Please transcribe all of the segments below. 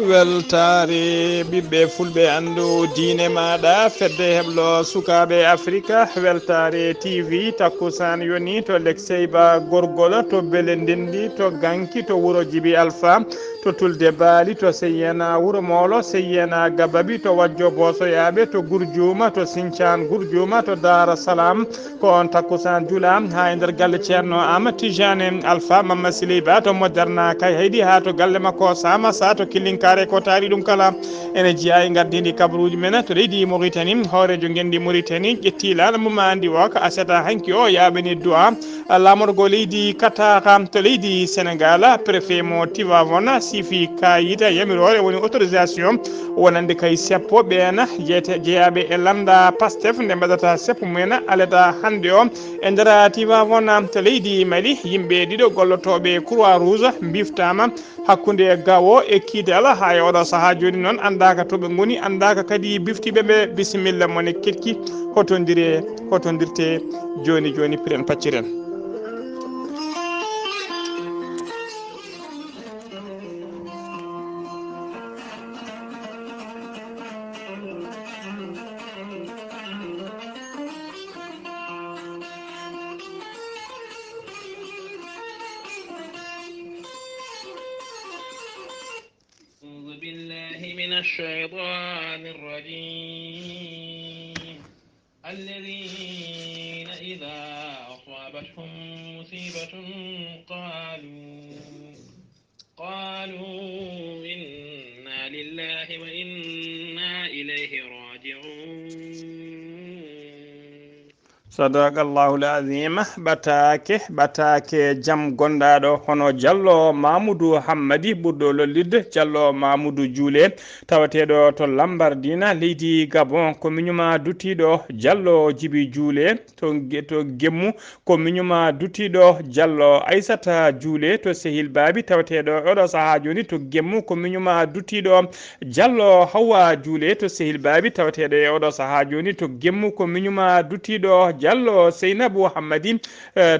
weltare ɓiɓɓe fulɓe andu diine maɗa fedde heblo sukaɓe afrique weltare tv takkusan yoni to lek seyba gorgol to bele ndendi to ganki to wuuro djibi alpha to tulde baali to seyyena wuuro molo seyyena gababi to wajjo bosoyaɓe to gourdiuma to sinthiane gourdiuma to dara salam ko on takkusan juula ha e nder galle ceerno ama tijane alpha mamma siliba to moderna kay heydi ha to galle makko sama sa to killinkare ko taari ɗum kala ene jeeya e gardidi kabaruji men to leydi Mauritanie hoorejo gendi Mauritanie ƴetti laala mum andi o ko aseta hanki o yaɓani du'a lamorgo leydi Qatar to leydi Sénégal préfet mo Tivaouane sifi kayita yamirore woni autorisation wonande kay seppo ɓeena jeeyaɓe e landa Pastef nde mbaɗata seppo mumen aleta hande o e nder Tivaouane to leydi Mali yimɓe ɗiɗo gollotoɓe croix rouge biftama hakkude gawo e kidal ha e oɗo saaha joni noon andaka toɓe goni andaka kadi biftiɓeɓe bisimilla mone ketki hotodirte joni joni piren pacciren الشيطان الرجيم الذين إذا أصابتهم مصيبة قالوا إنا لله وإنا إليه راجعون sadakallahu l'azim batake jam gondaɗo hono diallo mamoudou hammadi ɓurɗo lollidde diallo mamoudou dioulé tawateɗo to lambardina leydi gabon ko miñuma duttiɗo diallo djibi dioulé to gemmu ko miñuma duttiɗo diallo aissata dioulé to sehil babi tawateɗo oɗo saaha joni to gemmu ko miñuma duttiɗo diallo hawa dioulé to sehil babi tawateɗo e oɗo saaha joni to gemmu ko miñuma duttiɗo diallo seynabou hammadi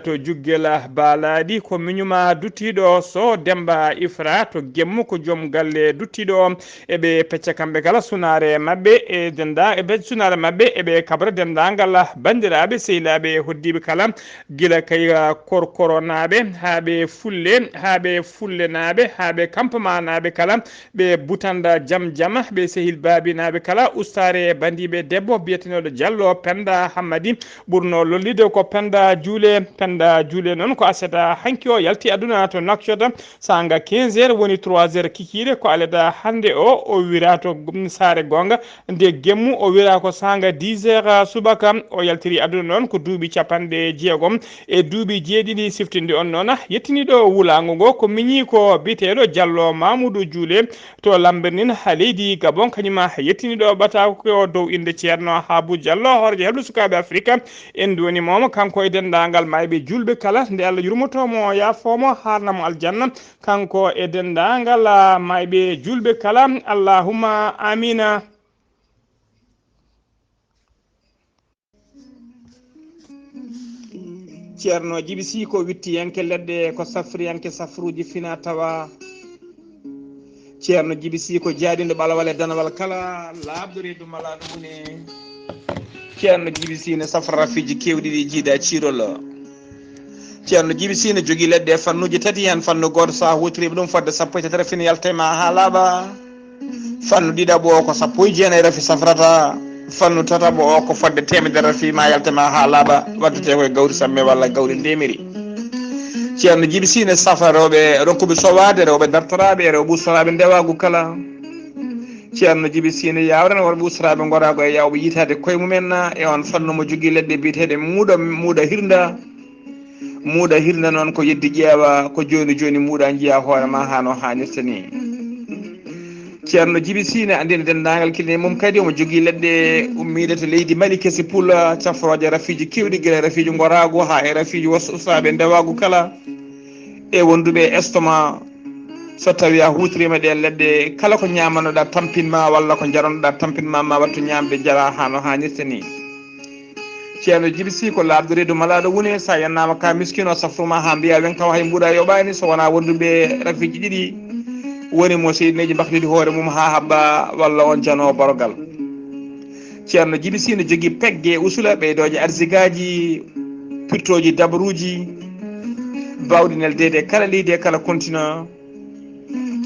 to juggela baalaɗi ko miñuma duttiɗo so demba ifra to gemmu ko joom galle duttiɗo eɓe pecca kamɓe kala sunare mabɓe e sunare mabɓe eɓe kabra dendagal bandiraɓe sehilaɓe hoddiɓe kala guila kay korkoronaɓe haɓe fulle naɓe haɓe campement naɓe kala ɓe butanda jaam ɓe sehil babinaɓe kala ustare bandiɓe debbo biyeteneɗo diallo penda hammadi ɓurno lollide ko penda juule noon ko aseta hanki o yalti aduna to nakshota sanga 15 heures woni 3 heures kikiɗe ko aleda hande o wira to saare gonga nde gemmu o wira ko sanga 10 heures subaka o yaltiri aduna noon ko duuɓi capanɗe jeegom e duuɓi jeeɗiɗi siftinde on noon yettiniɗo wulago ngo ko miñi ko biteɗo diallo mamoudou dioulé to lambernin ha leydi gabon kañuma yettiniɗo ɓata ko dow inde ceerno Abou Diallo horejo heblo sukaɓe afrique en doni momo kanko e dendagal mayɓe julɓe kala nde Allah yurmotomo yafomo harnamo aljanna kanko e dendagal mayɓe julɓe kala allahumma amina. ceerno Djiby Sy ko witti yanke leɗɗe ko safri yanke safruji fina tawa ceerno Djiby Sy ko jaaɗiɗo ɓalawal e danawal kala labdo reedu mala ɗumune ceerno Djiby Sy ne safra rafiji kewɗi ɗi jiida cirol ceerno Djiby Sy ne jogui leɗɗe fannuji tati hen fannu goto sa hutoriɓe ɗum fodde sappo e tatere fina yaltema ha laaɓa fannu ɗiɗaɓo o ko sappo e jeenayyi rafi safrata fannu tataɓo o ko fodde temedere rafi ma yaltema ha laaɓa waddete koye gawri samme walla gawri ndemiri ceerno Djiby Sy ne safra rewɓe ronkuɓe sowade rewɓe dartoraɓe rewɓe ustoraɓe ndewagu kala ceerno Djiby Sy ne yawrana worɓe ustoraɓe gorago e yawɓe yitade koye mumen e on fannu mo jogui leɗɗe biyeteɗe muuɗa hirda noon ko yeddi ƴeewa ko joni joni muuɗa jiiya hoorema hano hannirta ni ceerno Djiby Sy ne andina dendagal kilne mum kadi omo jogui leɗɗe ummiɗe to leydi Mali kesi pulla cafroje rafiji kewɗi guila rafiji gorago ha e rafiji ustoraɓe ndewagu kala e wonduɓe estomac so tawi a hutorima ɗe leɗɗe kala ko ñamanoɗa tampinma walla ko jaranoɗa tampinma ma wattu ñamde jara hano hannirta ni ceerno Djiby Sy ko labde reedu malaɗo wune sa yannama ka miskino safruma ha mbiya wen taw hay mbuɗa yoɓani so wona wonduɓe rafiji ɗiɗi woni mo seydneji baknidi hoore mum ha habba walla on jano borogal ceerno Djiby Sy ne jogui pegge usula ɓeydoje arsigaji pirtoji dabaruji bawɗi neldede kala leydi e kala continent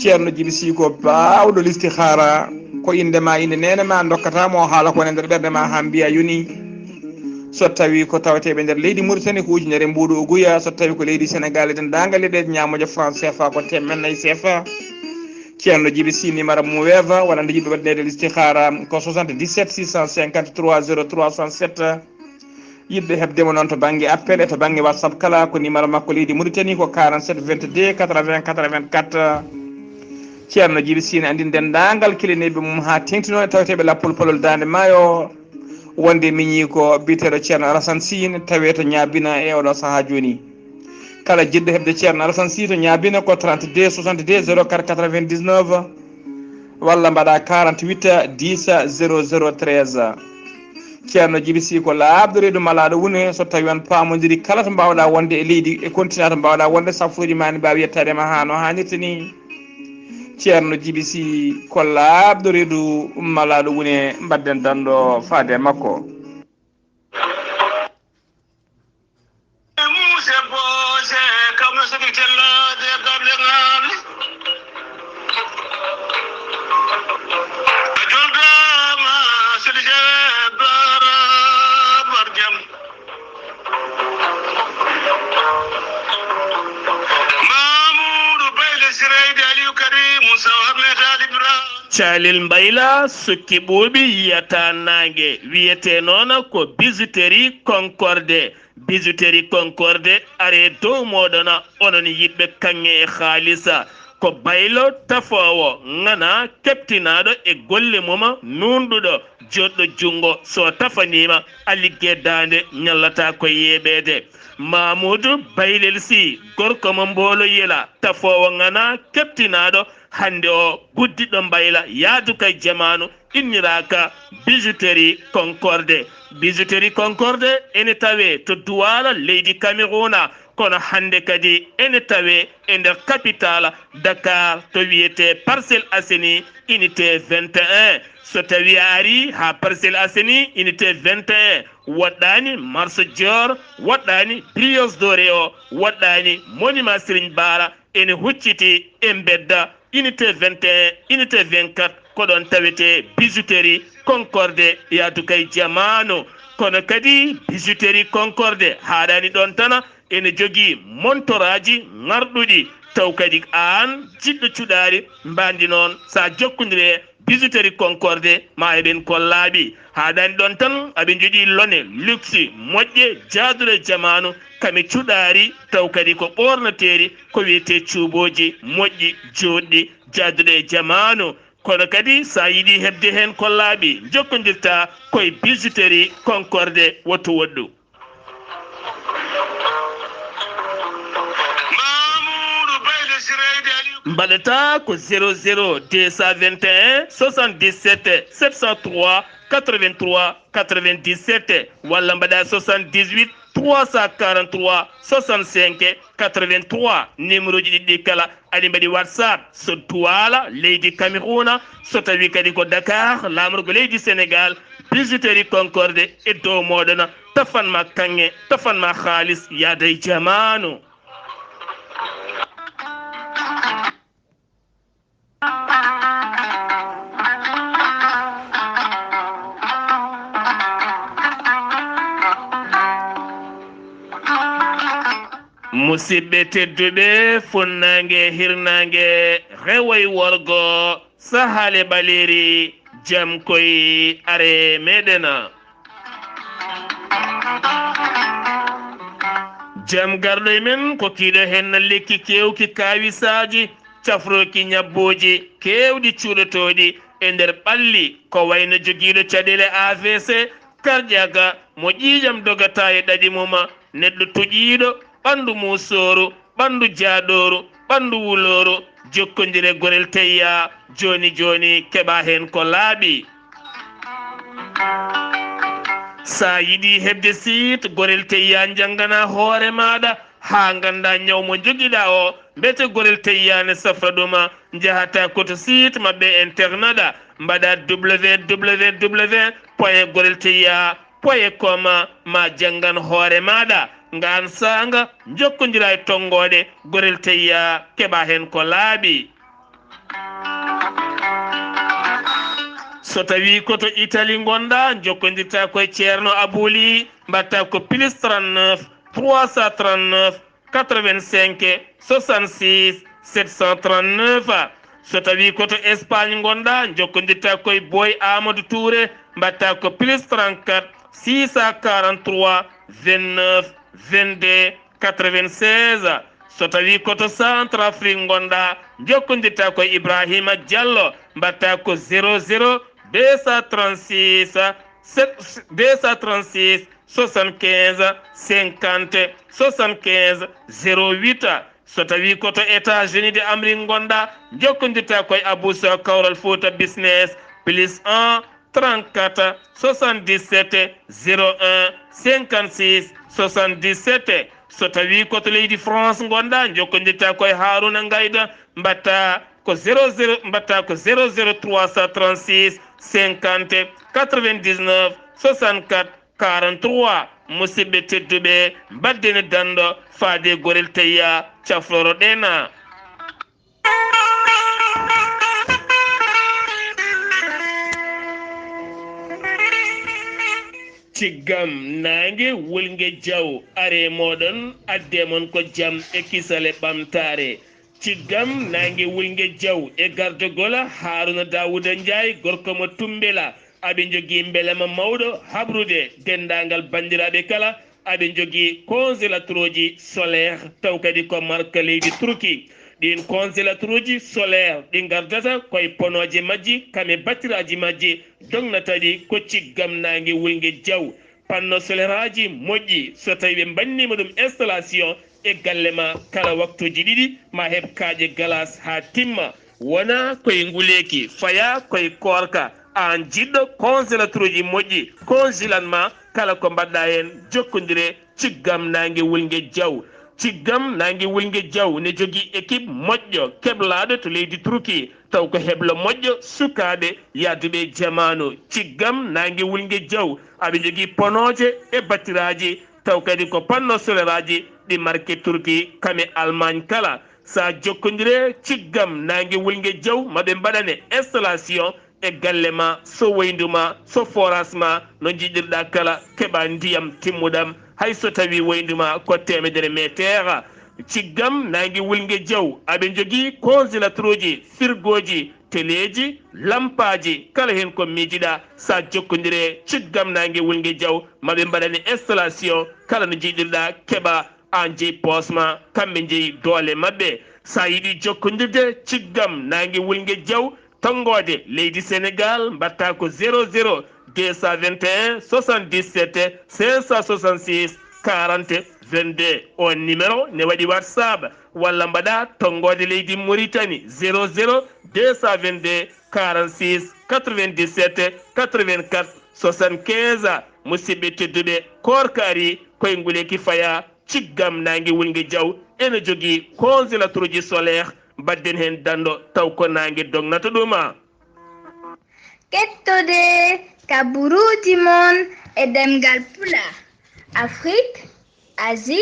ceerno Djiby Sy ko bawɗo listihara ko indema inde nenema dokkatamo haala kone nder ɓerde ma ha mbiya yoni so tawi ko tawateɓe nder leydi Mauritanie ko ujunere mbuɗo o guya so tawi ko leydi Sénégal e dendagal ɗe ñamojo franc CFA ko temennayyi CFA ceerno Djiby Sy numéro mum weeva walla nde yiɗɓe waɗnede listihara ko 77 653 03 67 yiɗɓe hebdemo noon to banggue appel e to banggue WhatsApp kala ko numéro makko leydi Mauritanie ko 47 22 80 84 ceerno Djiby Sy ne andi dendagal kilineɓe mum ha tengtino e tawateɓe lappol polol dande maayo wonde miñi ko biteɗo ceerno Alassane Sy tawe to ñabina e oɗo saaha joni kala jiɗɗo hebde ceerno Alassane Sy to ñabina ko 32 62 04 99 walla mbaɗa 48 10 00 13 ceerno Djiby Sy ko labde reedu malaɗo wune so tawi on pamodiri kala to mbawɗa wonde e leydi e continent to mbawɗa wonde safruji ma ne mbawi yettadema ha no hannirta ni ceerno Djiby Sy ko labde reedu malaɗo wune mbadden danɗo faade makko Calil Mbayla sukki ɓuuɓi yiyata nangue wiyete noon ko bijouterie Concorde bijouterie Concorde are dow moɗona onon yiɗɓe kanŋe e haalisa ko baylo tafowo ngana keptinaɗo e golle mum nunɗuɗo joɗɗo jungo so tafanima a liggue dande ñallata ko yeɓede Mamoudou Baylel Sy gorko mo mbolo yila tafowo ngana keptinaɗo hande o guddiɗo mbayla yaaduka jamanu inniraka bijouterie Concorde ene tawe to Douala leydi Camerouna kono hande kadi ene tawe e nder capitale Dakar to wiyete Parcelles Assainies unité 21 so tawi a ari ha Parcelles Assainies unité 21 waɗɗani marche Dior waɗɗani Brioche Dorée o waɗɗani monument Serigne Bara ene hucciti e bedda unité 21 unité 24 ko ɗon tawete bijouterie Concorde yaadukay jamanu kono kadi bijouterie Concorde haɗani ɗon tana ene jogui montoraji ngarɗuɗi taw kadi an jiɗɗo cuɗari mbandi noon sa jokkodire bijouterie Concorde ma eɓen kollaɓi haɗani ɗon tan aɓe jooɗi lone luxe moƴƴe jaaduɗe jamanu kami cuɗari taw kadi ko ɓornoteri ko wiyete cuuboji moƴƴi joɗɗi jaaduɗe jamanu kono kadi sa yiiɗi hebde hen kollaɓi jokkodirta koye bijouterie Concorde wotto woɗɗu mbaɗata ko 00 221 77 703 83 97 walla mbaɗa 78 343 65 83 numéro ji ɗiɗɗi kala aɗi mbaɗi WhatsApp so Douala leydi Camerouna so tawi kadi ko Dakar lamorgo leydi Sénégal bijouterie Concorde e dow moɗona tafanma kanŋe tafanma haalis yaada e jamanu musidɓe tedduɓe funnangue hirnangue rewoy worgo sahale ɓaleri jam koye are meɗena jam garɗo e men ko kiiɗo hen lekki kewki kawisaji cafroki ñabboji kewɗi cuuɗotoɗi e nder ɓalli ko wayno joguiɗo caɗele AVC karƴaga mo ƴiƴam dogata e ɗaɗi muma neɗɗo toƴiɗo ɓandu musoru ɓandu jaaɗoru ɓandu wuloru jokkodire gorel teyya joni joni keɓa hen ko laaɓi sa yiɗi hebde siit gorel teyya jangana hoore maɗa ha ganda ñawmo joguiɗa o mbete gorel teyyane safra ɗuma jahata koto site mabɓe internet a mbaɗa www.gorelteyya.com ma jangan hoore maɗa ngan sanga jokkodira e tongoɗe gorel teyya keɓa hen ko laaɓi. so tawi koto Italie gonɗa jokkodirta koye ceerno Abouli mbatta ko plus 39 339 85 66 739. so tawi koto Espagne gonɗa jokkodirta koye Boy Amadou Touré mbatta ko plus 34 643 29 22 96. so tawi koto Centre Afrique gonɗa jokkodirta koye Ibrahima Diallo mbatta ko 00 236 75 50 75 08. so tawi koto États-Unis de Amérique gonɗa jokkodirta koye Aboussa Kawral Fouta Business plus 1 34 77 01 56 77. so tawi koto leydi France gonɗa jokkodirta koye Harouna Ngayda mbatta ko 00 mbatta ko 00336 50 99 64 43. musidɓe tedduɓe mbaddene dando faade gorel teyya cafloro ɗena. ciggam nangue wulgue diaw are moɗon addemon ko jaam e kisale ɓamtare. ciggam nangue wulgue diaw e gardogola Harouna Dawouda Ndiaye gorko mo Tumbela aɓe jogui beelema mawɗo habrude dendagal bandiraɓe kala aɓe jogui congélateur uji solaire taw kadi ko marque leydi Turquie. ɗin congélateur uji solaire ɗi gardata koye ponoje majji kame battiraji majji dognataɗi ko ciggam nangue wulgue diaw. panno solaire aji moƴƴi so tawi ɓe bannima ɗum installation e gallema kala waktuji ɗiɗi ma heɓ kaaƴe glace ha timma wona koye nguleki faya koye korka an jiɗɗo congélateur uji moƴƴi congélan ma kala ko mbaɗɗa hen jokkodire ciggam nangue wulgue diaw. ciggam nangue wulgue diaw ne jogui équipe moƴƴo keɓlaɗo to leydi Turquie taw ko heblo moƴƴo sukaɓe yadduɓe jamanu. ciggam nangue wulgue diaw aɓe jogui ponoje e battiraji taw kadi ko panno solaire aji ɗi marque Turquie kame Allemagne kala. sa jokkodire ciggam nangue wulgue diaw maɓe mbaɗane installation e gallema so woyduma so forage ma no jiɗirɗa kala keɓa ndiyam timmuɗam hayso tawi woyduma ko 100 métre. ciggam nangue wulgue diaw aɓe jogui congélateur uji frigo ji téléji lampaji kala hen ko miijiɗa sa jokkodire ciggam nangue wulgue diaw maɓe mbaɗane installation kala no jiɗirɗa keɓa an jeeyi posma kamɓe jeeyi doole mabɓe. sa yiiɗi jokkodirde ciggam nangue wulgue diaw tongode leydi Sénégal mbatta ko 00 221 77 566 40 22. on numéro ne waɗi WhatsApp walla mbaɗa tongode leydi Mauritanie 00 222 46 97 84 75. musidɓe tedduɓe korkari koye nguleki faya ciggam nangue wulgue diaw ene jogui congélateur uji solaire badden hen dando taw ko nangue dognata ɗuma. kettude kaburuji mon e ɗemngal pulaar Afrique, Asie,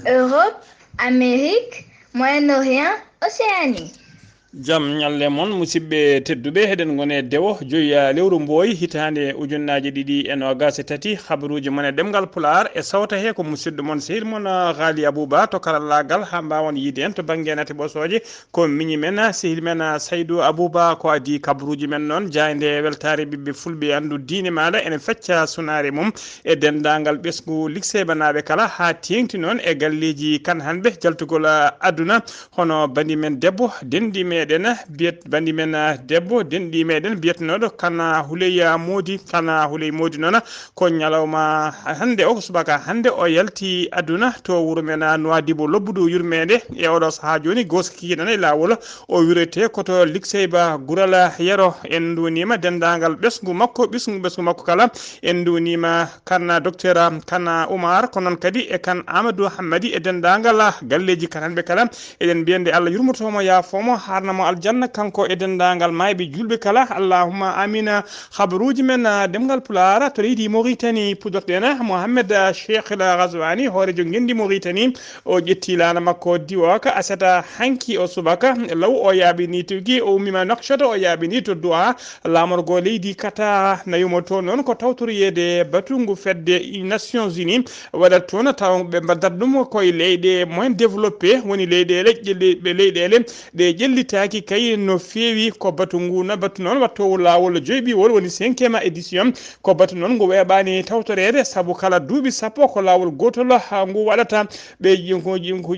Europe, Amérique, Moyen-Orient, Océanie. jam ñalle moon musidɓe tedduɓe heɗen gone dewo joyiya lewru mbooy hitande ujunnaji ɗiɗi e nogas e tati habaruji moon e ɗemgal pulaar e sawta he ko musidɗo moon sehil moon Ghalii Abuu Bah to karallagal ha mbawon yiide en to banggue nate ɓosoje ko miñi men sehil men Saydou Abou Bah ko adi kabaruji men noon jayde weltare ɓiɓɓe fulɓe andu diine maɗa ene fecca sunare mum e dendagal ɓesgu likseɓe naɓe kala ha tengti noon e galleji kan hanɓe jaltugol aduna hono bani men debbo dendime meɗen biyet bandi men debbo denɗi meɗen biyetnoɗo kana huleya modi kana huley modi noon ko ñalawma hande o ko subaka hande o yalti aduna to wuuro men Nouadhibou lobbudu yurmede e oɗo saaha joni goski nana e lawol o wirete koto likseyba gurala yero en dunima dendagal ɓesgu makko ɓesgu makko kala en dunima kana docteur kana Oumar ko noon kadi e kan Amadou Hammadi e dendagal galleji kananɓe kala eɗen mbiyande Allah yurmotomo yafomo harnamo aljanna kanko e dendagal mayɓe julɓe kala allahumma amina habaruji men ɗemngal pulaar to leydi Mauritanie pudorɗen Mohamed Cheikh El Ghazouani hoorejo gendi Mauritanie o ƴetti lana makko diwoka asata hanki o subaka law o yaɓini tigi o ummima Nouakchott o yaɓini to Doha lamorgo leydi Qatar nayumo toon noon ko tawtoriyede batungu fedde Nations Unies waɗat toon taw ɓe mbaddat ɗum koye leyɗe moins développé woni leyɗele leyɗele ɗe ƴellitaki kay no feewi ko batu ngu no batu noon wattowo lawol joyɓiwol woni 5e édition ko batu noon ngu weɓani tawtorede saabu kala duuɓi sappo ko lawol gotol ngu waɗata ɓe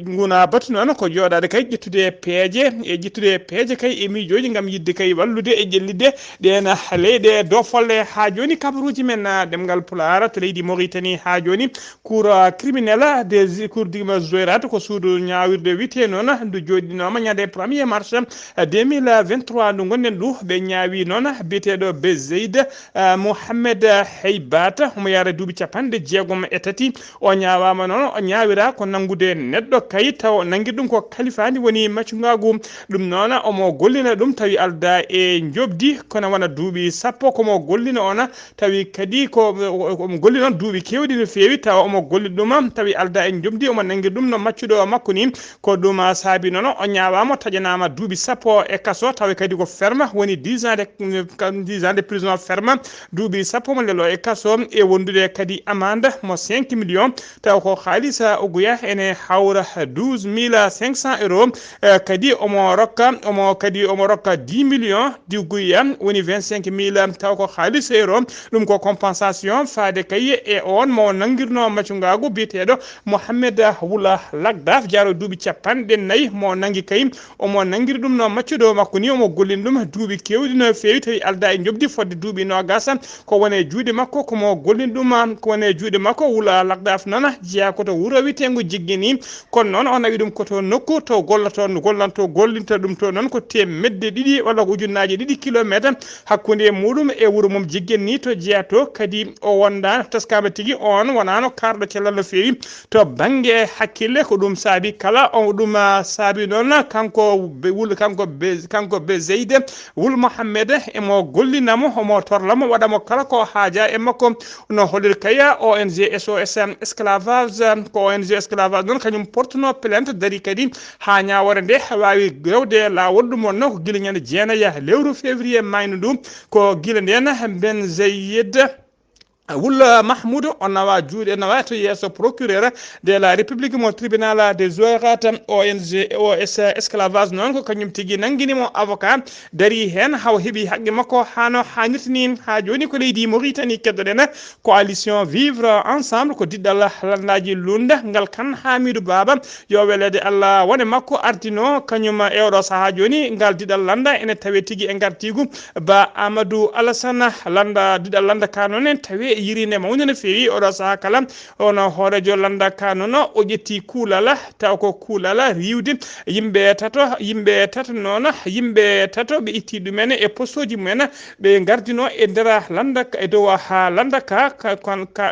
nguna batu noon ko joɗade kay ƴettude peeje kay e miijoji gam yidde kay wallude e ƴellidde ɗen leyɗe dofolle ha joni kabaruji men ɗemgal pulaar to leydi Mauritanie ha joni cour criminel des cour digma joyrate ko suudu ñawirde wite noon ndu joɗinoma ñande 1er mars 2023 ndu gonɗen ɗu ɓe ñaawi noon biyeteɗo Bezeid Mohamed Heibat omo yara duuɓi 63 o ñawama noon o ñawira ko nangude neɗɗo kay taw nanguir ɗum ko kalifani woni maccugagu ɗum noon omo gollina ɗum tawi alda e jobdi kono wona duuɓi sappo komo gollina ona tawi kadi ko omo golli noon duuɓi kewɗi no fewi tawa omo golli ɗum tawi alda e jobdi omo nanguir ɗum no maccuɗo makko ni ko ɗum saabi noon o ñawama taƴanama duuɓi sappo e kaso tawa kadi ko ferme woni 10 ans de prison ferme duuɓi sappo mo lelo e kaso e wondude kadi amende mo 5 millions taw ko haalisa oguya ene hawra 12 500 euros kadi omo rokka 10 millions di guya woni 25 000 taw ko haalisa euro ɗum ko compensation faade kay e on mo nanguirno maccugagu biyeteɗo Mohamed Wula Lagdaf jaro duuɓi 54 mo nangi kay omo nanguiri ɗum no maccuɗo makko ni omo gollini ɗum duuɓi kewɗi no fewi tawi alda e jobdi fodde duuɓi nogas ko wone juuɗe makko komo gollini ɗum ko wone juuɗe makko Wula Lagdaf noon jeeya koto wuuro witengo jiggini kono noon o nawi ɗum koto nokku to gollinta ɗum to noon ko temedde ɗiɗi walla ko ujunnaje 2 kilométre hakkude muɗum e wuuro mum jiggen ni to jeeya to kadi o wonda taskama tigui on wonano karɗo cellal no fewi to banggue hakkille ko ɗum saabi kala o ɗum saabi noon kanko Bezeid Wul Mohamed emo gollinamo omo torlamo waɗamo kala ko haaja e makko no holir kaya ONG SOS esclavage ko ONG esclavage noon kañum portuno plainte dari kadi ha ñawore nde wawi rewde lawol ɗum wonno ko guila ñande jeenaya lewru février mayno ɗum ko guila nden Ben Zayed Wula Mahmoud on nawa juuɗe nawa to yesso procureur de la république mo tribunal des oirat ONG OS esclavage noon ko kañum tigui nanguinimo avocat dari hen haw heeɓi haqqe makko hano hannirtini ha joni ko leydi Mauritanie keddoɗen coalition vivre ensemble ko diɗɗal landaji lunda ngal kan Hamidou Baba yo welede Allah wone makko ardino kañum e oɗo saaha joni ngal diɗɗal landa ene tawe tigui e gartigu ba Amadou Alassane landa diɗɗal landa ka noon en tawi yirinde mawde no fewi oɗo saaha kala ono hoorejo landa ka noon o ƴetti kuulala taw ko kuulala riwde yimɓe tato noon yimɓe tato ɓe itti ɗumen e postoji mumen ɓe gardino e nder landa e dow ha landa ka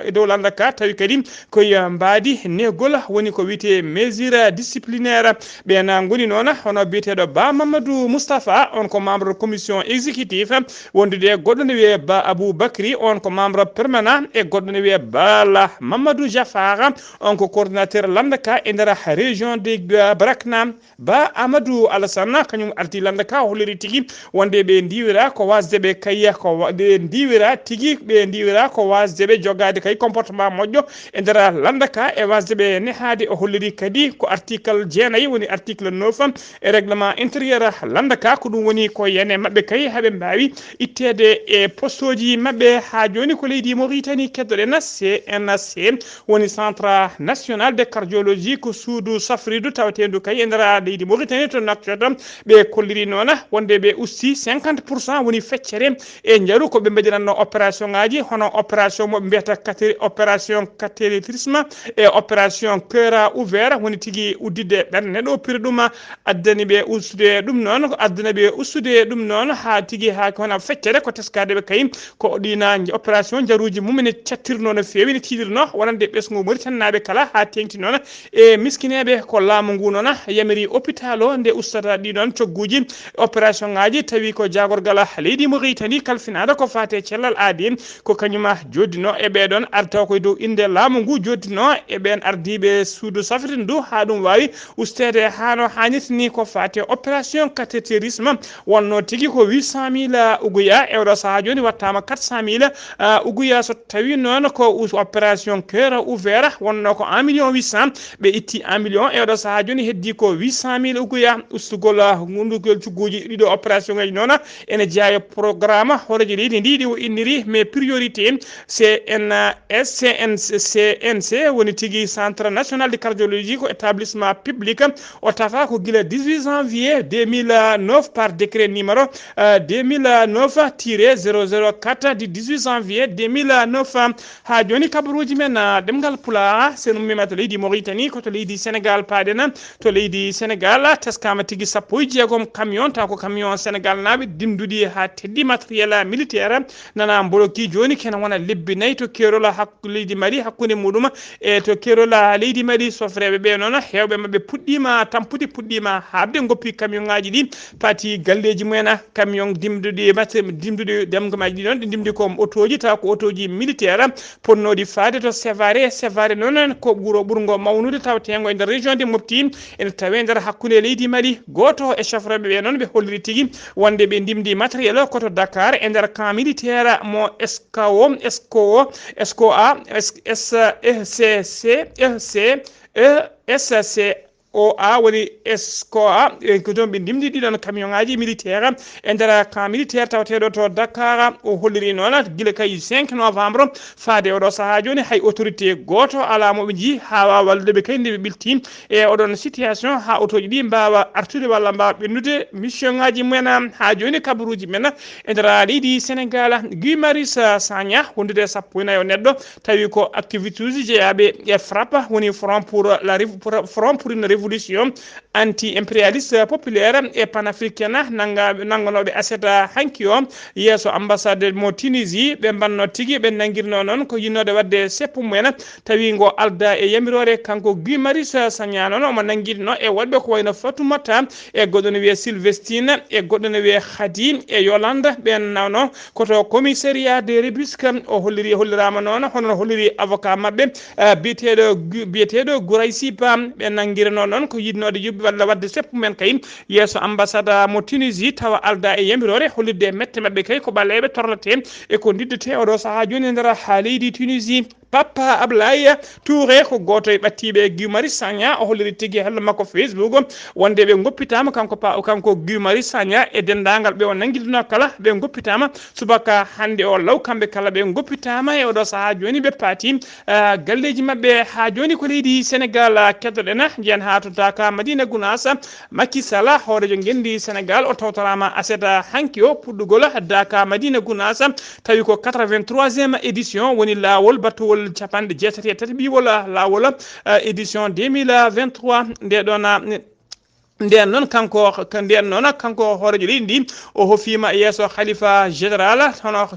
e dow landa ka tawi kadi koye mbaadi negol woni ko wiyete mesure disciplinaire ɓena goni noon hono biyeteɗo Ba Mamadou Moustapha on ko membre commission exécutif wondude goɗɗo ne wiye Ba Abou Bakri on ko membre permanent e goɗɗo ne wiye Bala Mamadou Jafara on ko coordinateur landaka e nder région de Brakna Ba Amadou Alassane kañum arti landaka holliri tigui wonde ɓe ndiwira ko wasdeɓe kayya ko ɓe ndiwira ko wasdeɓe jogade kay comportement moƴƴo e nder landaka e wasdeɓe nehade o holliri kadi ko article 9 woni article 9 e règlement intérieur landaka ko ɗum woni ko yene mabɓe kay haɓe mbawi ittede e postoji mabɓe ha joni ko leydi Mauritanie keddoɗen CNC woni centre national de cardiologie ko suudu safridu tawatedu kay e nder leydi Mauritanie to Nouakchott ɓe kolliri noon wonde ɓe usti 50% woni feccere e jaru ko ɓe mbaɗiranno opération ngaji hono opération mo ɓe mbiyata opération cathétérisme e opération cœur ouvert woni tigui uddide ɓernde ɗo piri ɗum addani ɓe ustude ɗum noon ko addana ɓe ustude ɗum noon ha tigui ha hono feccere ko teskade ɓe kay ko ɗina opération jaruji mum ne cattirno no fewi ne tiɗirno wonande ɓesgu Mauritanie kala ha tengti noon e miskineɓe ko laamu ngu noon yamiri hôpital o nde ustata ɗi ɗon cogguji opération ngaji tawi ko jagorgal leydi Mauritanie kalfinade ko fate cellal aadi ko kañuma joddino e ɓeɗon arta koye dow inde laamu ngu joddino e ɓen ardiɓe suudu safride ndu ha ɗum wawi ustede hano hannirtini ko fate opération cathétérisme wonno tigui ko 800 000 uguya e oɗo saaha joni wattama 400 000 uguya so tawi noon ko opération cœur ouvert wonno ko 1 800 000 ɓe itti 1 million e oɗo saaha joni heddi ko 800 000 uguya ustugol gundugol cugguji ɗiɗo opération ngaji noon ene jeeya programme horeji leydi ndi ɗi o inniri mais priorité CNC woni tigui centre national de cardiologie ko établissement public o tafa ko guila 18 janvier 2009 par décret numéro 2009-004 du 18 janvier 2009 ha joni kabaruji men ɗemngal pulaar sen ummima to leydi Mauritanie ko to leydi Sénégal paaɗen to leydi Sénégal teskama tigui 16 camion taw ko camion Sénégal naɓe dimduɗi ha teddi matériel militaire nana mboloki joni kene wona lebbi nayyi to kerol leydi Mali hakkude muɗum e to kerol leydi Mali sofreɓe ɓe noon hewɓe mabɓe puɗɗima tampude puɗɗima habde goppi camion ngaji ɗi pati galleji mumen camion dimduɗi demgamaji ɗi noon ɗi dimdi ko autoji taw ko autoji militaire ponnoɗi faade to Sévaré noon ko ɓurgo mawnude tawatengo e nder région de Mopti ene tawe nder hakkude leydi Mali goto e chauffeur ɓe noon ɓe holliri tigui wonde ɓe dimdi matériel koto Dakar e nder camp militaire mo SCA woni escoa ko don ɓe dimdi ɗiɗon camion ngaji militaire e nder camp militaire tawateɗo to Dakar o holliri noon guila kay 5 novembre faade oɗo saaha joni hay autorité goto ala moɓe jii ha wawa walludeɓe kay nde ɓe ɓilti e oɗon situation ha autoji ɗi mbawa artude walla mbawa ɓennude mission ngaji mumen ha joni kabaruji men e nder leydi Sénégal Guy Marius Sagna hundude 14 neɗɗo tawi ko activité uji jeeyaɓe e frappe woni front pour une révolution anti-impérialiste populaire et panafricaine nanganoɓe aseta hanki o yeeso ambassade mo Tunisie ɓe mbanno tigui ɓe nanguirno noon ko yinnode wadde seppu mumen tawi ngo alda e yamirore kanko Guy Marius Sagna noon omo nanguidno e wodɓe ko wayno Fatoumata e goɗɗo ne wiye Sylvestine e goɗɗo ne wiye Khady e Yolande ɓen nawno koto commissariat de rébusque o hollirama noon hono holliri avocat mabɓe biyeteɗo Gourayssi Pam ɓe nanguirno noon ko yidnode yubɓe walla wadde seppu men kay yeeso ambassade mo Tunisie tawa alda e yamirore hollirde mette mabɓe kay ko ɓaleɓe torlete e ko diddete oɗo saaha joni e nder ha leydi Tunisie Papa Ablaye Touré ko goto e ɓattiɓe Guy Marius Sagna o holliri tigui hello makko Facebook wonde ɓe goppitama kanko Guy Marius Sagna e dendagal ɓe o nanguidino kala ɓe goppitama subaka hande o law kamɓe kala ɓe goppitama e oɗo saaha joni ɓe paati galleji mabɓe ha joni ko leydi Sénégal keddoɗen jiyan ha to Dakar Madina Gounass Macky Sall horejo gendi Sénégal o tawtorama aseta hanki o puɗɗugol Dakar Madina Gounass tawi ko 83e édition woni lawol battowol capanɗe jeetati e tati ɓiwol lawol édition 2023 nden noon kanko horejo leydi ndi o hoffima yeeso khalifa général hono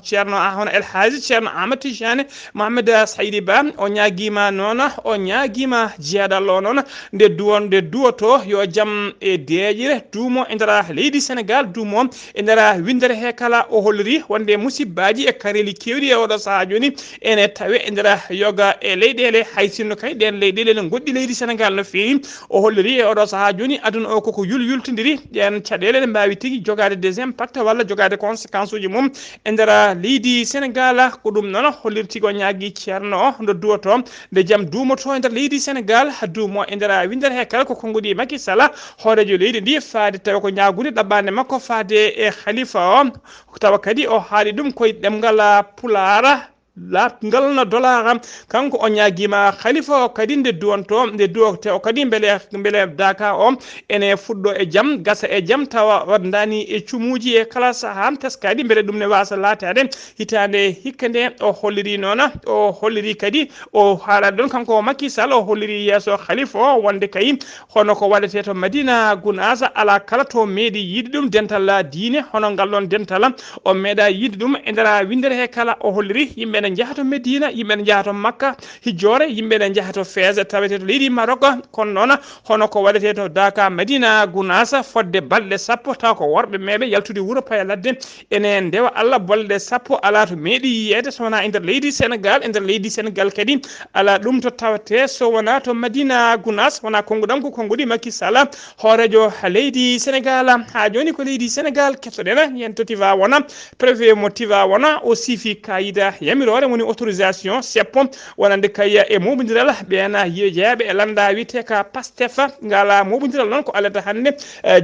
El Hadji ceerno Ahmed Tidiane Mohamed Saïdi Ba o ñaguima noon o ñaguima jeeɗal o noon nde duwoto yo jaam e deeƴire duumo e nder leydi Sénégal duumo e nder windere he kala o holliri wonde musibbaji e kareli kewɗi e oɗo saaha joni ene tawe e nder yoga e leyɗele hay sinno kay ɗen leyɗele ne goɗɗi leydi Sénégal no fewi o holliri e oɗo saaha joni aduna o koko yultidiri ɗen caɗele ɗe mbawi tigui jogade des impacts walla jogade conséquence uji mum e nder leydi Sénégal ko ɗum noon holliri tigui o ñaagui ceerno o nde duwoto nde jaam duumoto e nder leydi Sénégal duumo e nder windere he kala ko konngudi Macky Sall horejo leydi ndi faade tawa ko ñagude ɗaɓɓande makko faade e khalifa o tawa kadi o haali ɗum koye ɗemgal pulaar latgal no dollar kanko o ñaguima khalifa o kadi nde duwonto nde duwokte o kadi beele daka o ene fuddo e jam gasa e jam tawa waddani e cumuji e kala saha teskadi beele ɗum ne wasa latade hitande hikkande o holliri noona o holliri kadi o haala ɗon kanko Macky Sall o holliri yeso khalifa o wonde kay hono ko waɗete to Madina Gounass ala kala to meeɗi yiide ɗum dental diine hono ngal ɗon dental o meeɗa yiide ɗum e nder windere he kala o holliri yimɓe ne jahato Medina yimɓe ne jahato Makka hijjore yimɓe ne jahato Fès tawete to leydi Maroc kono noon hono ko waɗete to Dakar Madina Gounass fodde balɗe sappo taw ko worɓe meeɓe yaltude wuuro paya ladde ene ndewa Allah bolɗe sappo ala to meeɗi yiyede so wona e nder leydi Sénégal kadi ala ɗum to tawate so wona to Madina Gounass wona konguɗam ko konguɗi Macky Sall hoorejo leydi Sénégal ha joni ko leydi Sénégal kettoɗen yen to tiva wona préfet mo tiva wona o siifi kayida yamirore woni autorisation seppo wonande kayya e moɓodiral ɓena jeeyaɓe e landa wiyete ka Pastef ngala moɓodiral noon ko alata hande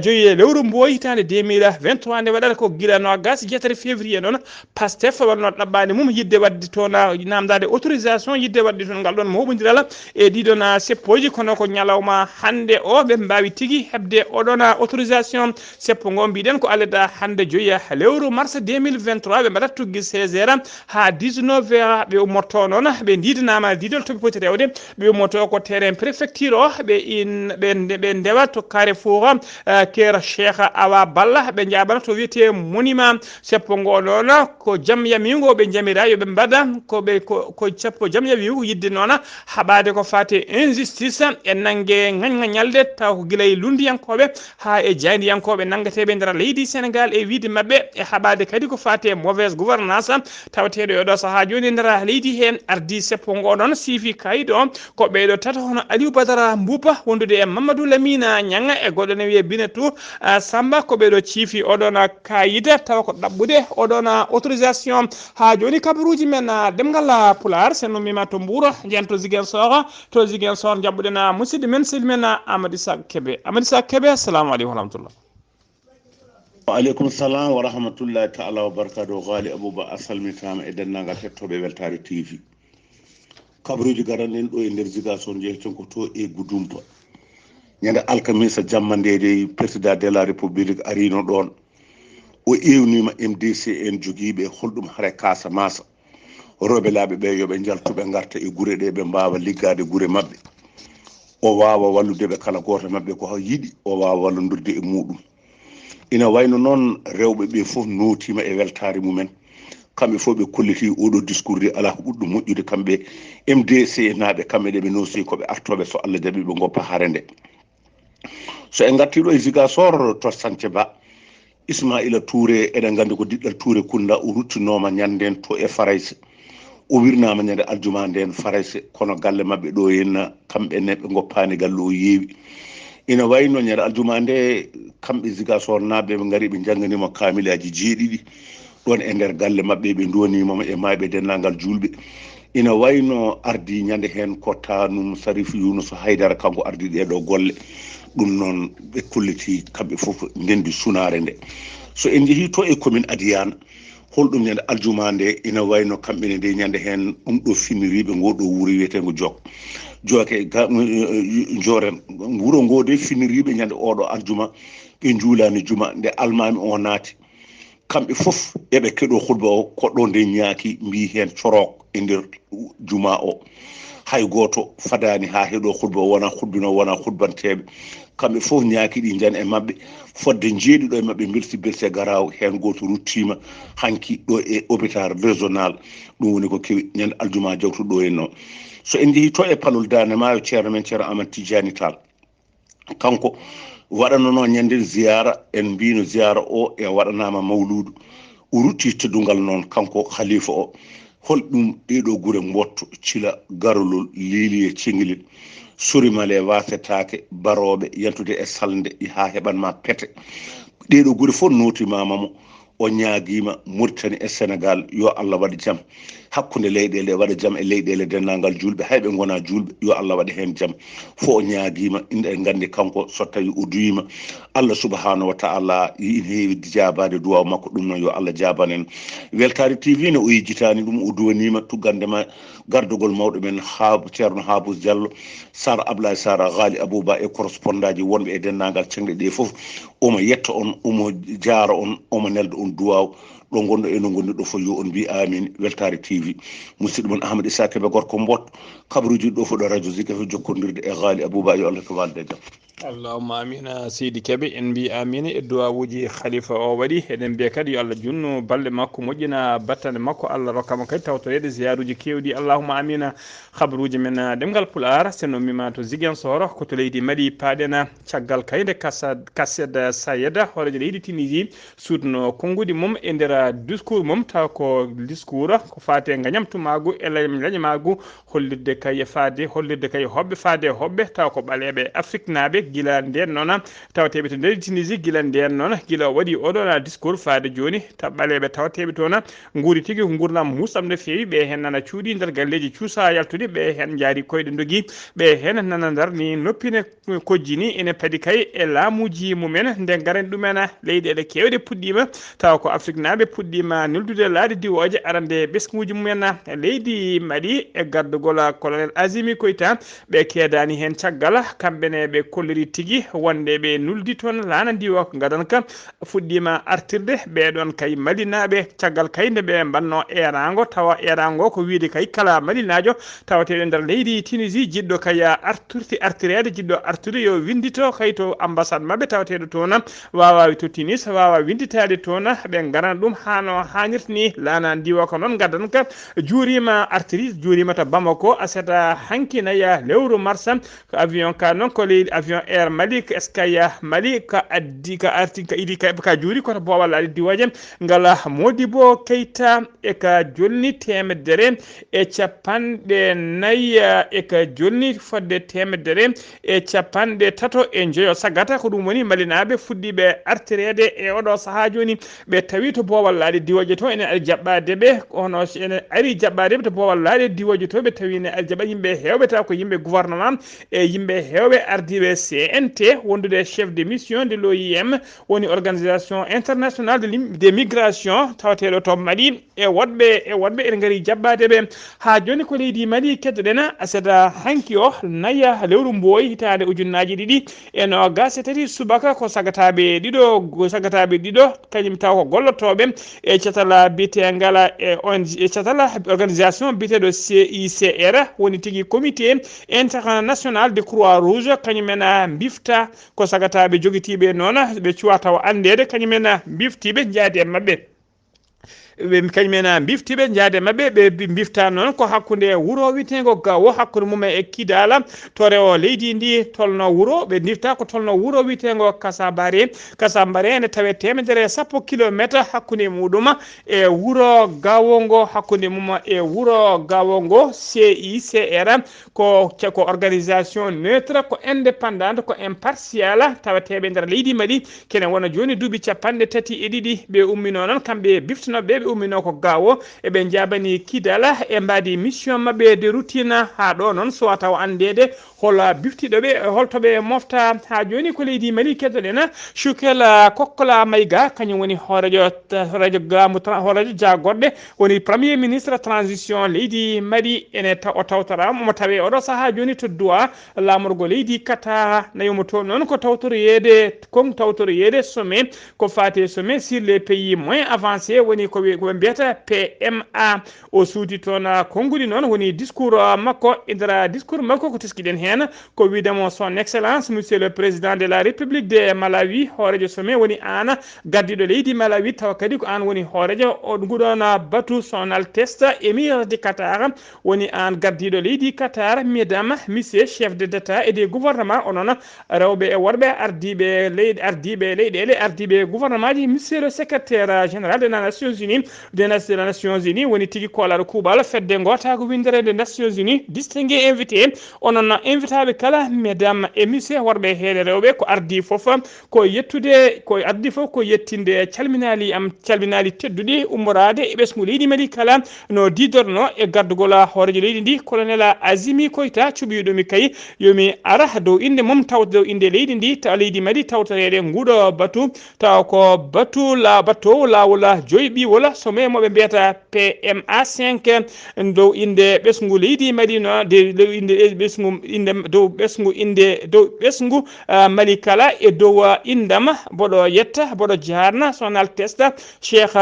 joyi lewru mboyi hitande 2023 nde waɗata ko guila nogas 7 février noon Pastef wonno ɗaɓɓade mum yidde wadde toon namdade autorisation yidde wadde toon ngal ɗon moɓodiral e ɗiɗon seppoji kono ko ñalawma hande o ɓe mbawi tigui hebde oɗon autorisation seppo ngo mbiɗen ko alata hande joyi lewru mars 2023 ɓe mbaɗat tuggi 16h ha 19h ɓe ummorto noon ɓe ndidanama didol toɓe poti rewde ɓe ummoto ko terrain préfecture o ɓe ndewa to Carrefour Kër Cheikh Awa Balla ɓe jaɓana to wiyete monument seppo ngo noon ko jaam yamigo ɓe jamira yoɓe mbaɗa ko sappo jaam yamigo yidde noon haɓade ko fate injustice e nangue ŋañŋañalde taw ko guilay lundiyankoɓe ha e jaydiyankoɓe nangateɓe nder leydi Sénégal e wiide mabɓe e haɓade kadi ko fate mauvaise gouvernance tawateɗo yoɗo saaha joni nder leydi he ardi seppo ngo ɗon siifi kayit o ko ɓeɗo tata hono Aliou Badara Mboupa wondude e Mamadou Lamina Nianga e goɗɗo ne wiye Binetou Samba ko ɓeɗo ciifi oɗon kayida tawa ko ɗaɓɓude oɗon autorisation ha joni kabaruji men ɗemngal pulaar sen mima to Mbour jen to Ziguinchor jabɓuɗen musidɗo men sehdi men Amadou Issa Kébé assalamu aleykum wa rahmatullah. Waaleykum salam wa rahmatullahi ta'ala wa barakatuh. Ghalii Abuu Bah asalmitama e dennagal hettoɓe Weltare TV. Kabaruji garanɗen ɗo e nder Ziguinchor jeeton ko to e Goudoumpa ñande alkamisa jamma ndede président de la république arino ɗon o ewnima MDC en joguiɓe holɗum haare Casamance rewɓe laaɓe ɓe yoɓe jaltuɓe garta e guure ɗe ɓe mbawa liggade guure mabɓe o wawa walludeɓe kala goto mabɓe ko yiiɗi o wawa wallodurde e muɗum ina wayno noon rewɓe ɓe foof notima e weltare mumen kamɓe fof ɓe kolliti oɗo discours de ala ko ɓurɗo moƴƴude kamɓe MDC naɓe kamɓe ɗe ɓe nosi koɓe artoɓe so Allah jaaɓi ɓe goppa haare nde so en gartiɗo e Ziguinchor to Santhié Ba Ismaïla Touré eɗen gandi ko diɗɗal Touré Kunda o ruttinoma ñanden to e Farayse o wirnama ñande aljuma nden Farayse kono galle mabɓe ɗo henna kamɓene ɓe goppani galle o yeewi ina wayno ñande aljuma nde kamɓe Ziguinchor naɓe ɓe gari ɓe janganima kamilaji jeeɗiɗi ɗon e nder galle mabɓe ɓe donimama e mayɓe dennagal julɓe ina wayno ardi ñande hen ko Tanum Sarif Younus Haydara kanko ardi ɗeɗo golle ɗum noon ɓe kolliti kamɓe foof ndendi sunare nde so en jeehi to e commune Adiyane holɗum ñande aljuma nde ina wayno kamɓene nde ñande hen ɗum ɗo finiriɓe ngoɗo wuuro wiyetego joke joren wuuro ngo de finiriɓe ñande oɗo aljuma ɓe juulani juma nde almami o naati kamɓe foof eɓe keɗo hutba o koɗɗo nde ñaaki mbi hen corok e nder juma o hay goto fadani ha heɗo hutba o wona hutbino wona hutbanteɓe kamɓe foof ñaaki ɗi jan e mabɓe fodde jeeɗiɗo e mabɓe belsi garaw hen goto ruttima hanki ɗo e hôpital régional ɗum woni ko kewi ñande aljuma jawtu ɗo en noon so en jeehi to e palol dane maayo ceerno men ceerno Amadou Tidiani Tall kanko waɗanono ñande ziyara en mbino ziyara o e waɗanama mawludu o rutti teddungal noon kanko khalifa o holɗum ɗeɗo guure Mbotto Thila Garolol Liliye Cengilel Sorimale Wasetake Baroɓe yantude e salde ha heɓanma peete ɗeɗo guure fof notimamamo o ñaaguima Mauritanie e Sénégal yo Allah waɗi jaam hakkunde leyɗele waɗa jaam e leyɗele dennangal julɓe hayɓe gona julɓe yo Allah waɗa hen jaam fo o ñaaguima inde gandi kanko so tawi o duyima Allah subhanahu wa ta'ala ina heewi jabade duwaw makko ɗum noon yo Allah jabanen Weltare TV ne o yejjitani ɗum o duwanima tuggandema gardugol mawɗo men ceerno Habous Diallo Sara Ablaye Sara Ghalii Abou Bah e correspondant ji wonɓe e dennagal cengle ɗe foof omo yetta on omo jaara on omo nelda on duwaw ɗo gonɗo eno gondi ɗo fof yo on mbi amin Weltare TV musidɗo mon Ahmad Issa Kebe gorko mbot kabaruji ɗo fof ɗo radio Zik FM jokkodirde e Ghalii Abou Bah yo Allah ko walde jaam allahumma amina seydi Kebe en mbi amina e duwawuji khalifa o waɗi eɗen mbiya kadi yo Allah junnu balɗe makko moƴƴina battane makko Allah rokkama kadi tawtorede ziyaruji kewɗi allahumma amina habaruji men ɗemgal pulaar sen mima to Ziguinchor ko to leydi Mali paɗena caggal kayde kassed sayeda horejo leydi Tunisie sudno konngudi mum e nder discours mum taw ko discours ko fate gañamtumagu e lañamagu hollirde kay faade hollirde kay hoɓɓe faade hoɓɓe taw ko ɓaleɓe Afrique naaɓe gila nden noon tawateɓe to nder Tunisie gila nden noon gila waɗi oɗon discours faade joni ta ɓaleɓe tawateɓe toon guuri tigui ko gurdam husam no fewi ɓe hen nana cuuɗi nder galleji cuusa yaltude ɓe hen jaari koyɗe dogui ɓe hen nana darni noppine kojjini ene paadi kay e laamuji mumen nde garen ɗumen leyɗele kewɗe puɗɗima taw ko Afrique naaɓe puɗɗima neldude laade diwoje arande ɓesguji mumen leydi Mali e gardugol colonel Azimi Koïta ɓe keedani hen caggal kamɓene ɓe kolliri tigui wonde ɓe nuldi toon laana diwa ko gadanka fuɗɗima artirde ɓeɗon kay malinaɓe caggal kay nde ɓe mbanno erago tawa erago ko wiide kay kala malinajo tawateɗo nder leydi Tunisie jiɗɗo kay artirede jiɗɗo artude yo windito kay to ambassade mabɓe tawateɗo toon wawa to Tunis wawa winditade toon ɓe garana ɗum hano hannirtini laana diwa ko noon gadanka juurima artiri juurima to Bamako aseta hankinaya lewru mars ko avion ka noon ko leydi avion air Mali ko Eskaya Mali ka addi ka arti ka idi ka juuri koto boowal laade diwoje ngala Modibo Keita e ka jolni temedere e capanɗe nayyi e ka jolni fodde temedere e capanɗe tato e joyo sagata ko ɗum woni malinaɓe fuɗɗiɓe artirede e oɗo saaha joni ɓe tawi to boowal laade diwoje to ene ari jaɓɓade ɓe hono ene ari jaɓɓade ɓe to boowal laade diwoje to ɓe tawi ne ari jaɓɓa yimɓe hewɓe taw ko yimɓe gouvernement e yimɓe hewɓe ardiɓe CNT wondude chef de mission de l'OIM woni organisation internationale des migrations tawateɗo to Mali e woɗɓe ene gaari jaɓɓade ɓe ha joni ko leydi Mali keddoɗen aseeda hanki o naya lewru mbooy hitande ujunnaji ɗiɗi e nogas e tati subaka ko sagataɓe ɗiɗo kañum taw ko gollotoɓe e catala biyetegal e catala organisation biyeteɗo CICR woni tigui comité international de croix rouge kañumen bifta ko sagataɓe joguitiɓe noon ɓe cuwa taw andede kañumen biftiɓe jaadi e mabɓe kañumen biftiɓe jaade mabɓe ɓe bifta noon ko hakkude wuro witego Gawo hakkude mum e Kidala to rewo leydi ndi tolno wuro ɓe bifta ko tolno wuro witego Kasambare ene tawe temedere 10 kilométre hakkude muɗum e wuro Gawongo hakkude mum e wuro Gawongo CICR ko organisation neutre ko indépendante ko impartial tawateɓe nder leydi Mali kene wona joni duuɓi 32 ɓe ummino noon kamɓe biftanoɓe ɓe ummino ko Gawo eɓe jabani Kidala e mbadi mission mabɓe de routine ha ɗo noon so taw andede hola biftiɗoɓe holtoɓe mofta ha joni ko leydi Mali keddoɗen Choukel Kokkola Maïga kañum woni horejo jagorɗe woni premier ministre transition leydi Mali ene o tawtora mo tawe oɗo saaha joni to duwa lamorgo leydi Qatar nayomo toon noon ko tawtoriede sommet ko fate sommet sur les pays moins avancés woni ko mbiyata PMA o suudi toon konngudi noon woni discours makko indra discours makko ko teskiɗen hen ko widemo son excellence monsieur le président de la république de Malawi horejo sommet woni an gaddiɗo leydi Malawi taw kadi ko an woni horejo o nguɗon batu son altesse émir de Qatar woni an gaddiɗo leydi Qatar mesdames messieurs chef d'état et de gouvernement onon rewɓe e worɓe ardiɓe leyɗele ardiɓe gouvernement ji monsieur le secrétaire général des Nations Unies des Nations Unies woni tigi kolare kuubal fedde gotago windere des Nations Unies distingué invité onon invitaɓe kala mesdames et messieurs worɓe heede rewɓe ko ardi foof ko yettude ko ardi foof ko yettinde calminali am calminali tedduɗi ummorade e ɓesgu leydi Mali kala no didorno e gardugol hoorejo leydi ndi colonel Azimi Koita cuɓiɗumi kay yomi ara dow inde mum tawta dow inde leydi ndi taw leydi Mali tawtorede nguɗo batu taw ko batu la bateau lawol joyɓi wala some moɓe mbiyata PMA 5 dow inde ɓesgu leydi Mali no dow inde ɓesgu inde dow ɓesgu inde dow ɓesgu Mali kala e dow indama boɗo yetta boɗo jarna son altesse Cheikh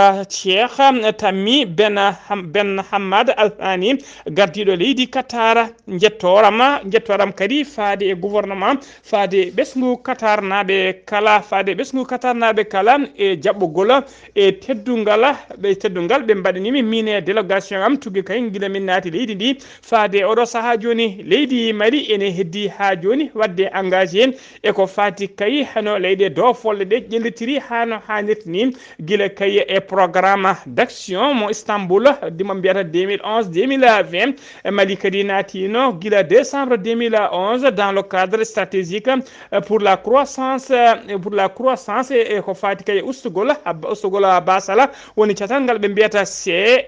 Tammi Ben Hammad Al Thani gardiɗo leydi Qatar jettoram kadi faade e gouvernement faade ɓesgu Qatar naɓe kala faade ɓesgu Qatar naɓe kala e jaɓɓugol e teddungal ɓe mbaɗanimi min e délégation am tugui kay guila min naati leydi ndi faade oɗo saaha joni leydi Mali ene heddi ha joni wadde engagé en eko fati kay hano leyɗe dofolle ɗe ƴellitiri hano hannirta ni guila kay e programme d'action mo Istanbul dimo mbiyata 2011-2020 Mali kadi naatino guila décembre 2011 dans le cadre stratégique pour la croissance e ko fati kay ustugol basala woni catal ngal ɓe mbiyata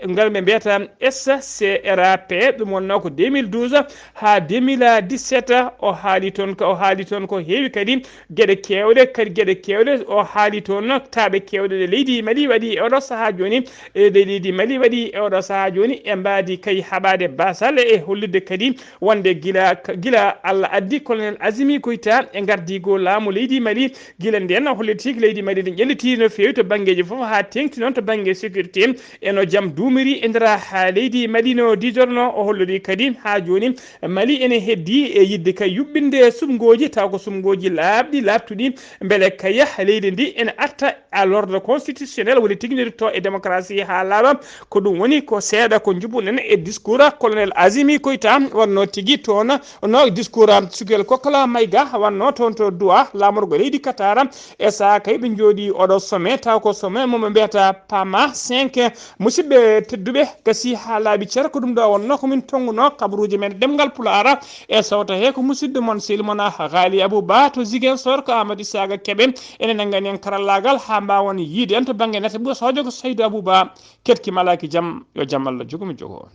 ngal ɓe mbiyata SCRAP ɗum wonno ko 2012 ha 2017 o haali toon ko heewi kadi gueɗe kewɗe o haali toon taaɓe kewɗe ɗe leydi Mali waɗi e oɗo saaha joni leydi Mali waɗi e oɗo saaha joni e mbadi kay haɓade basal e hollidde kadi wonde guila Allah addi colonel Azimi Koita e gardigo laamu leydi Mali guila nden hollitiki leydi Mali ne ƴelliti no fewi to banggueji foof ha tengti noon to banggue sécurité eno jaam duumiri e nder ha leydi Mali no didorno o holliri kadi ha joni Mali ene heddi e yidde kay yuɓɓinde sumgoji taw ko sumgoji labtuɗi beele kay leydi ndi ene arta à l'ordre constitutionnel woni tigguirto e démocratie ha laaɓa ko ɗum woni ko seeɗa ko juɓuɗen e discours colonel Azimi Koita wonno tigui toon no discours sugel kokala mayga wanno toon to duwa lamorgo leydi Qatar e sa kay ɓe jooɗi oɗo sommet taw ko sommet moɓe mbiyata PAMA 5 musidɓe tedduɓe gasi ha laaɓi ceer ko ɗum ɗo wonno komin tonguno kabaruji men ɗemgal pulaar e sawta he ko musidɗo mon silmona Ghalii Abuu Bah to Ziguinchor ko Amadou Saga Keɓe ene nangani en karallagal ha mbawon yiide en to banggue nete ɓuuro sojo ko Seydou Abou Bah ketki malaki jaam yo jaam Allah jogumi jogo on